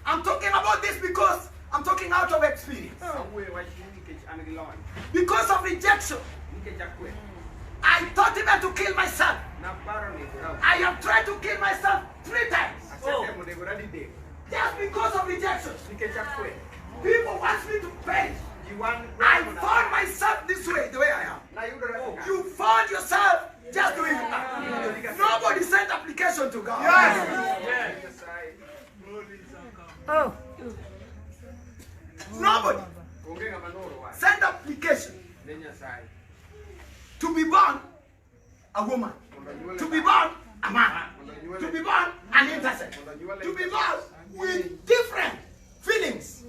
I'm talking about this because I'm talking out of experience. Because of rejection, I thought even to kill myself. I have tried to kill myself 3 times. Just because of rejection. People want me to perish. I found myself this way, the way I am. You found yourself just doing that. Nobody sent application to God. Yes. Oh. Nobody sent application to be born a woman, to be born a man, to be born an intersex, to be born with different feelings.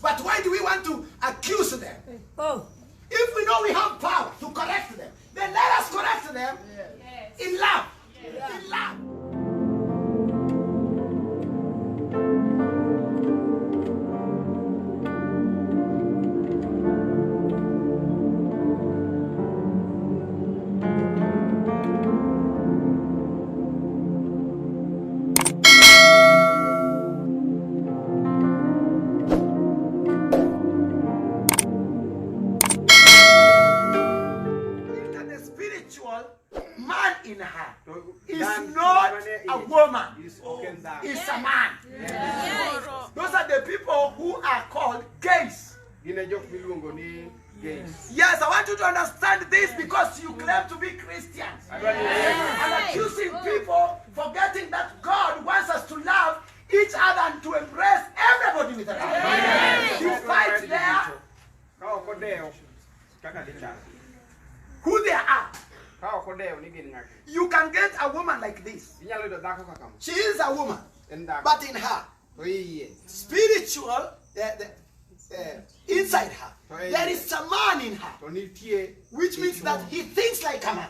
But why do we want to accuse them? Oh. If we know we have power to correct them, then let us correct them in love. In love. Man in her is not a woman, it's a man. Yes. Those are the people who are called gays. Yes, I want you to understand this because you claim to be Christians. I'm accusing people forgetting that God wants us to love each other and to embrace everybody with love. You fight there who they are. You can get a woman like this. She is a woman, but in her, spiritual, inside her, there is a man in her, which means that he thinks like a man.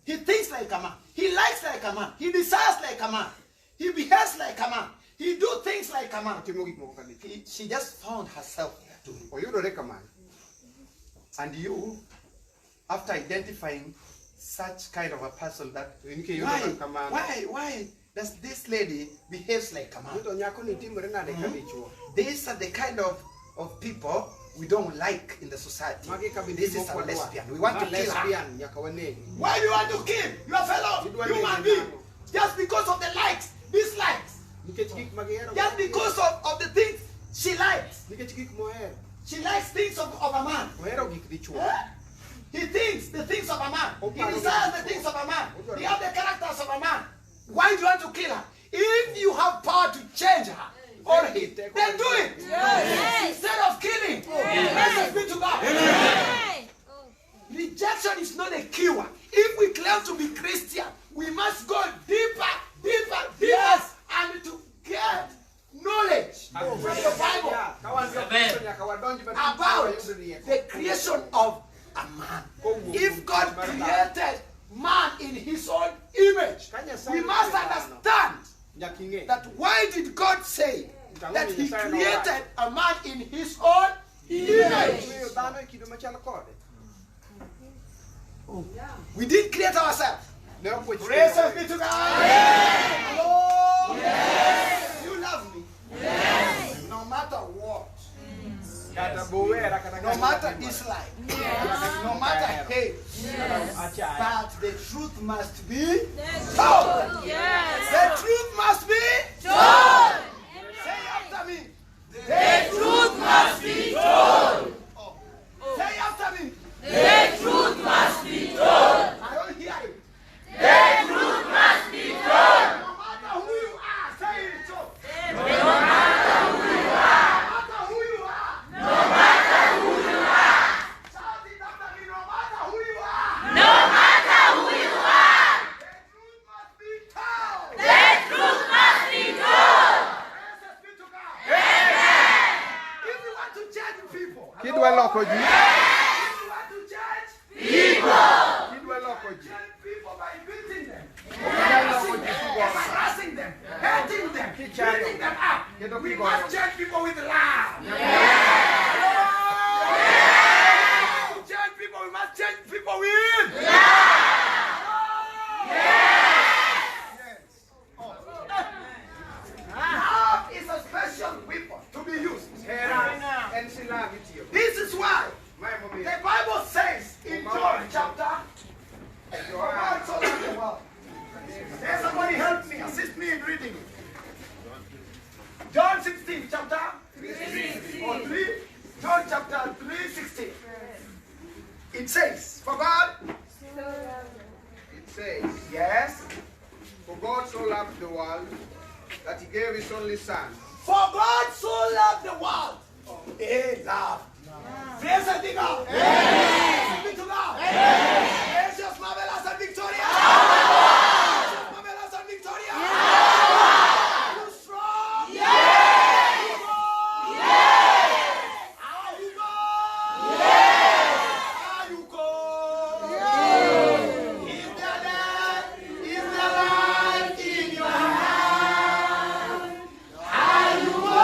He thinks like a man. He likes like a man. He desires like a man. He behaves like a man. He do things like a man. She just found herself doing. And you, after identifying such kind of a person, that why does this lady behaves like a man? These are the kind of people we don't like in the society. This is a lesbian. We want to kill her. Why do you want to kill your fellow human being? Just because of the likes, dislikes. Just because of the things she likes. She likes things of a man. He thinks the things of a man. He desires the things of a man. He has the characters of a man. Why do you want to kill her? If you have power to change her or him, then do it. Yes. Instead of killing. Yes. Be to God. Yes. Rejection is not a cure. If we claim to be Christian, we must go deeper, yes, and to get knowledge from the Bible about the creation of a man. If God created man in his own image, we must understand that why did God say that he created a man in his own image? We didn't create ourselves. Praise be to God. Yes. Hello. Yes. You love me. Yes. No matter what. No matter dislike. Yes. No matter hate. Yes. But the truth must be told. Yes. The truth must be told. Say after me. The truth must be told. Say after me. The truth must be told. I don't hear you. The truth must be told. No matter who you are, say it so. No matter who you are. No matter who you are. No matter who you are. Shout it after me. No matter who you are. No matter who you are. The truth must be told. The truth must be told. Praise be to God. Amen. If you want to judge people. If you want to judge people. People by beating them, harassing them, hurting them, beating them up. We must judge people with love. To judge people, we must judge people with love. It says, for God. It says, Yes. for God so loved the world that he gave his only son. For God so loved the world. He loved. Praise be to God. Praise be to God. Precious, marvelous, and victorious. Precious, marvelous, and victorious. You strong? Yes. You go? Yes. Are you go? Yes. Are you go? Yes. Is there life in your hand? Are you go?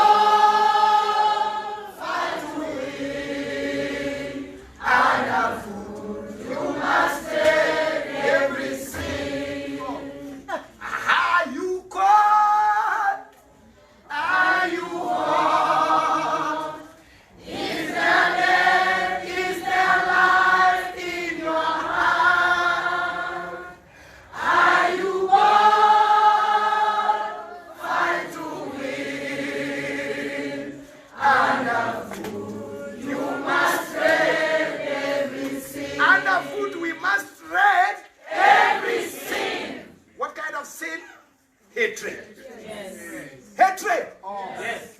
Hatred. Yes. Hatred. Oh. Yes.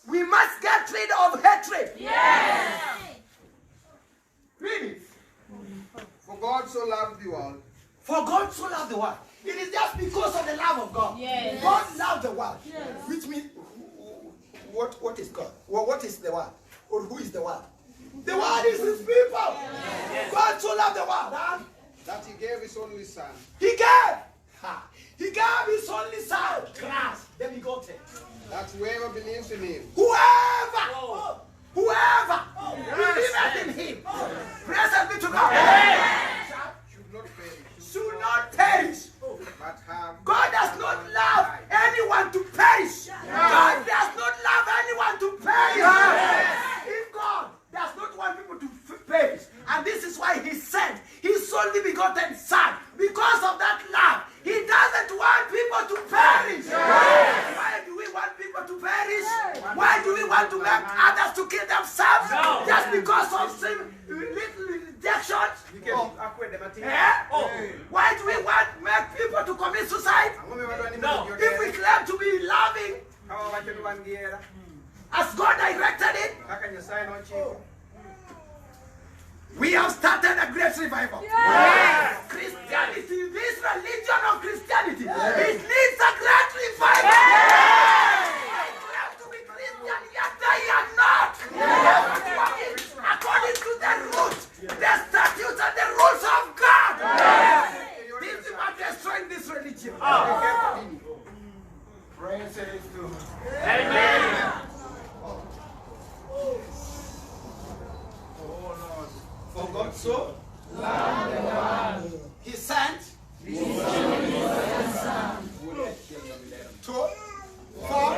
We must get rid of hatred. Yes. Read it. For God so loved the world. For God so loved the world. It is just because of the love of God. Yes. God loved the world. Yes. Which means, what is God? Well, what is the world? Or who is the world? The world is his people. Yes. God so loved the world. Huh? That he gave his only son. He gave. He gave his only son, Christ, the begotten. That whoever believes in him. Whoever believes in him. Praise be to God. Should not perish. But have. God does not love anyone to perish. God does not love anyone to perish. If God does not want people to perish, and this is why he sent his only begotten son, because of that love, he doesn't want people to perish. Why do we want people to perish? Why do we want to make others to kill themselves? Just because of some little rejections? Why do we want to make people to commit suicide? If we claim to be loving, as God directed it, we have started a great revival. Yes. Christianity, this religion of Christianity, it needs a great revival. Yes. They claim to be Christian, yet they are not. They are not working according to the rules, the statutes, and the rules of God. Yes. This is what destroying this religion. Praise to Amen. For God so loved the world, he sent his only son. For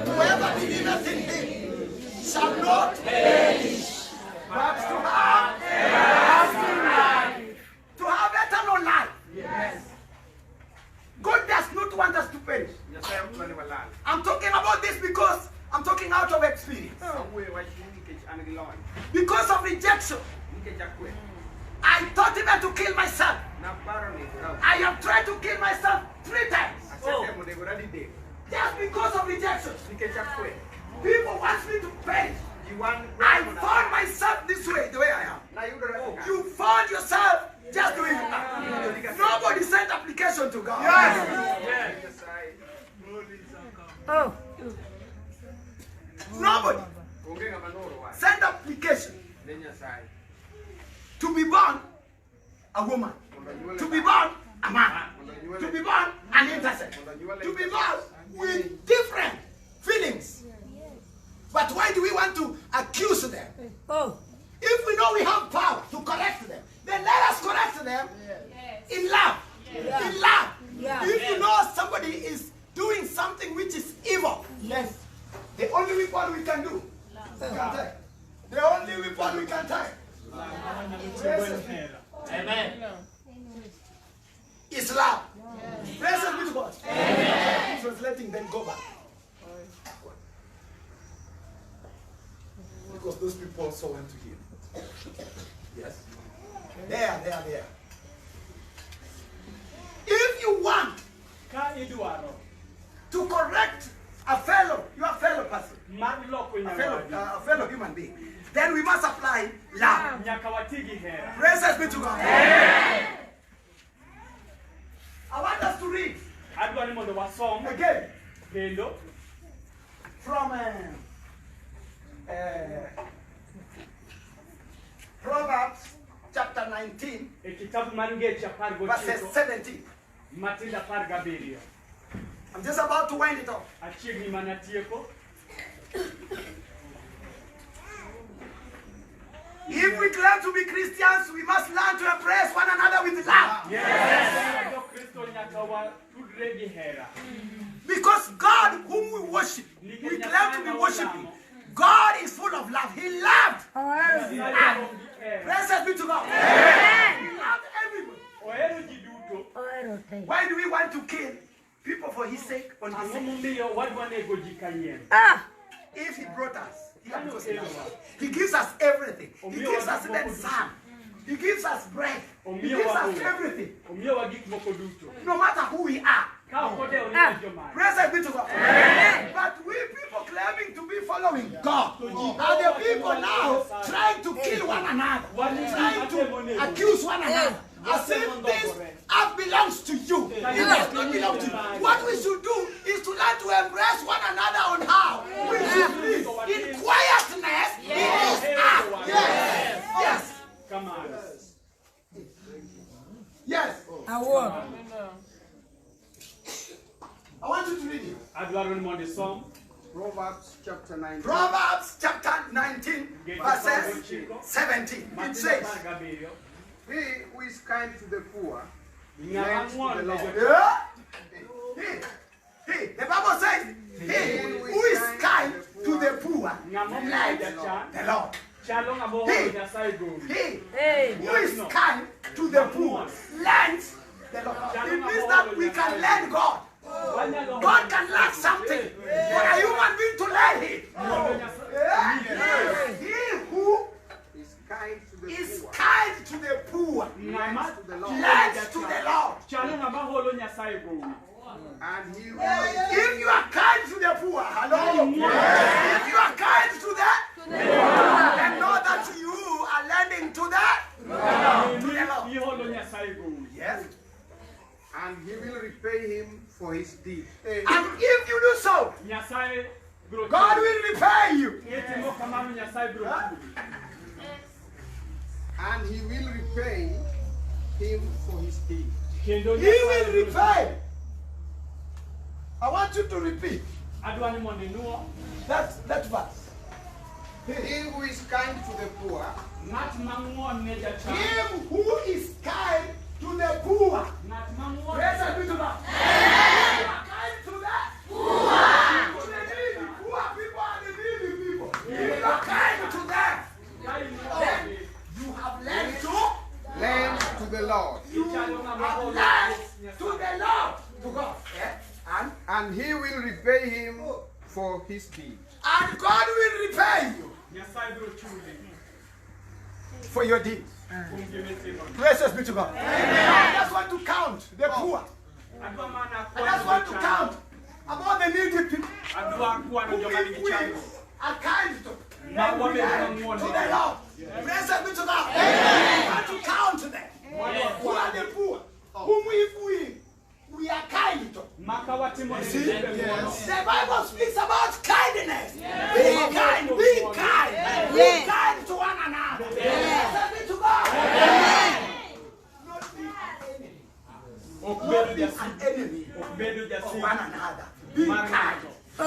whoever believeth in him shall not perish, but to have everlasting life. To have eternal life. Yes. God does not want us to perish. I'm talking about this because I'm talking out of experience. Because of rejection, I thought even to kill myself. I have tried to kill myself 3 times. Just because of rejection. People want me to perish. I found myself this way, the way I am. You found yourself just doing that. Nobody sent application to God. Yes. Oh. Nobody send application to be born a woman, to be born a man, to be born an intersex, to be born with different feelings. But why do we want to accuse them? Oh. If we know we have power to correct them, then let us correct them in love. In love. If you know somebody is doing something which is evil, yes, the only weapon we can do, the only weapon we can take, Amen, is love. Praise be to God. Amen. Translating, then go back. Because those people also went to hear. Yes. There. If you want to correct your fellow person, a fellow human being, then we must apply love. Praises be to God. I want us to read again from Proverbs chapter 19, verses 17. I'm just about to wind it up. If we claim to be Christians, we must learn to embrace one another with love. Yes. Because God, whom we worship, we claim to be worshiping, God is full of love. He loved. Praises be to God. He loved everybody. Why do we want to kill people for His sake? On His sake? If He brought us, He gives us everything. He gives us the sun. He gives us breath. He gives us everything. No matter who we are. Praise be to God. But we people claiming to be following God are the people now trying to kill one another, trying to accuse one another, as if this earth belongs to you. It does not belong to you. What we should do is to learn to embrace one another on how we should live in quietness in this earth. Yes. Come on. Yes. I want. I want you to read it. Proverbs chapter 19. Proverbs chapter 19, verses 17. It says, He who is kind to the poor lends to the Lord. The Bible says, he who is kind to the poor lends the Lord. He who is kind to the poor lends the Lord. It means that we can lend God. God can lend something for a human being to lend it. He who is kind to the poor lends to the Lord. And he will. If you are kind to the poor, hello. If you are kind to the poor, then know that you are lending to the Lord. Yes. And he will repay him for his deed. And if you do so, God will repay you. And he will repay him for his deed. He will repay. I want you to repeat that verse. He who is kind to the poor. Him who is kind to the poor. Praise be to God. Kind to the poor. To the needy. Poor people are the needy people. If you are kind to them, then you have lent to the Lord. You have lent to the Lord, to God. And he will repay him for his deed. And God will repay you for your deeds. Precious be to God. I just want to count the poor. I just want to count about the needy people. Who we are kind to. Then we lend to the Lord. Precious be to God. I want to count them. Who are the poor? Whom we are kind to. See? The Bible speaks about kindness. Be kind. Be kind. Be kind to one another. Precious be to God. Not be an enemy of one another. Be kind.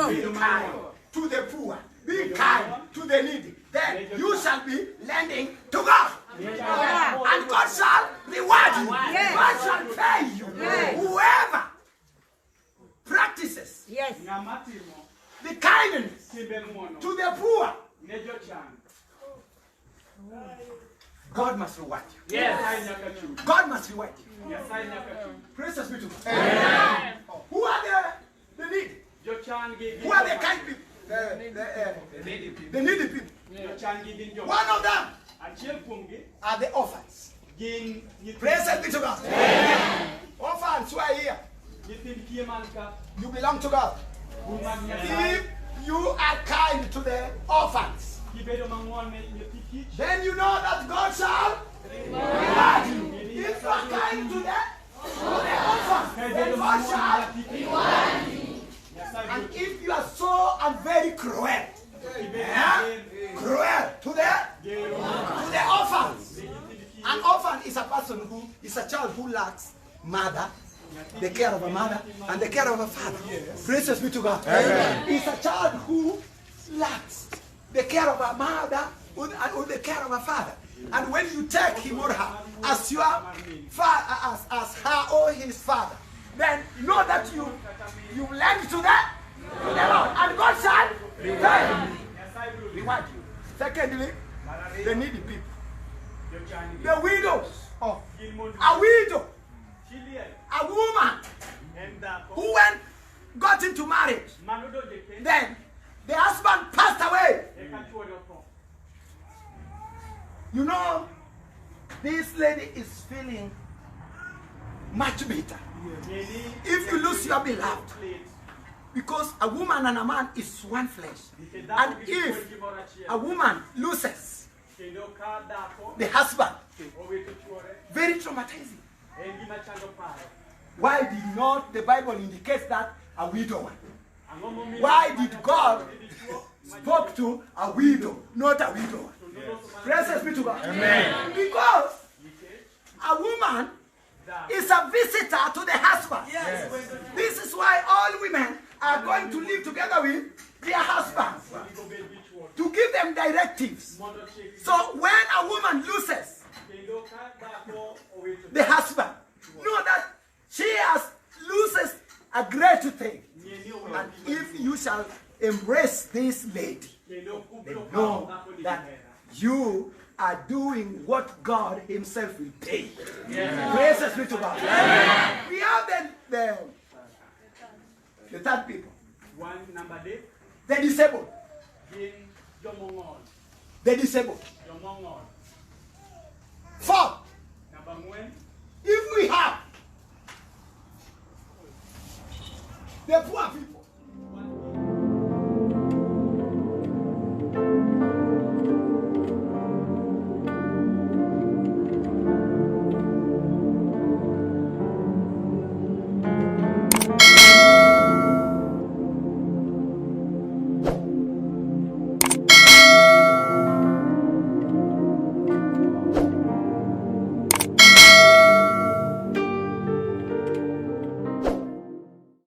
Be kind to the poor. Be kind to the needy. Then you shall be lending to God. And God shall reward you. God shall pay you. Whoever practices the kindness to the poor, God must reward you. God must reward you. Precious be to God. Who are the needy? Who are the kind people? The needy people. One of them are the orphans. Praise be to God. Amen. Orphans who are here, you belong to God. If you are kind to the orphans, then you know that God shall reward you. If you are kind to the orphans, then God shall reward you. And if you are so and very cruel, cruel to the orphans. An orphan is a person who is a child who lacks mother, the care of a mother, and the care of a father. Praise be to God. It's a child who lacks the care of a mother and the care of a father. And when you take him or her as your father, as her or his father, then know that you lend to the Lord, and God shall reward you. Secondly, the needy people. The widows. Oh, a widow. A woman who got into marriage. Then the husband passed away. You know, this lady is feeling much bitter. If you lose your beloved, because a woman and a man is one flesh. And if a woman loses the husband, very traumatizing. Why did not the Bible indicate that a widow? Why did God spoke to a widow, not a widow? Praise be to God. Amen. Because a woman is a visitor to the husband. Yes. This is why all women are going to live together with their husbands, to give them directives. So when a woman loses the husband, know that she loses a great thing. And if you shall embrace this lady, then know that you are doing what God himself will pay. Praises be to God. We have the third people. The disabled. The disabled. Fourth, if we have the poor people,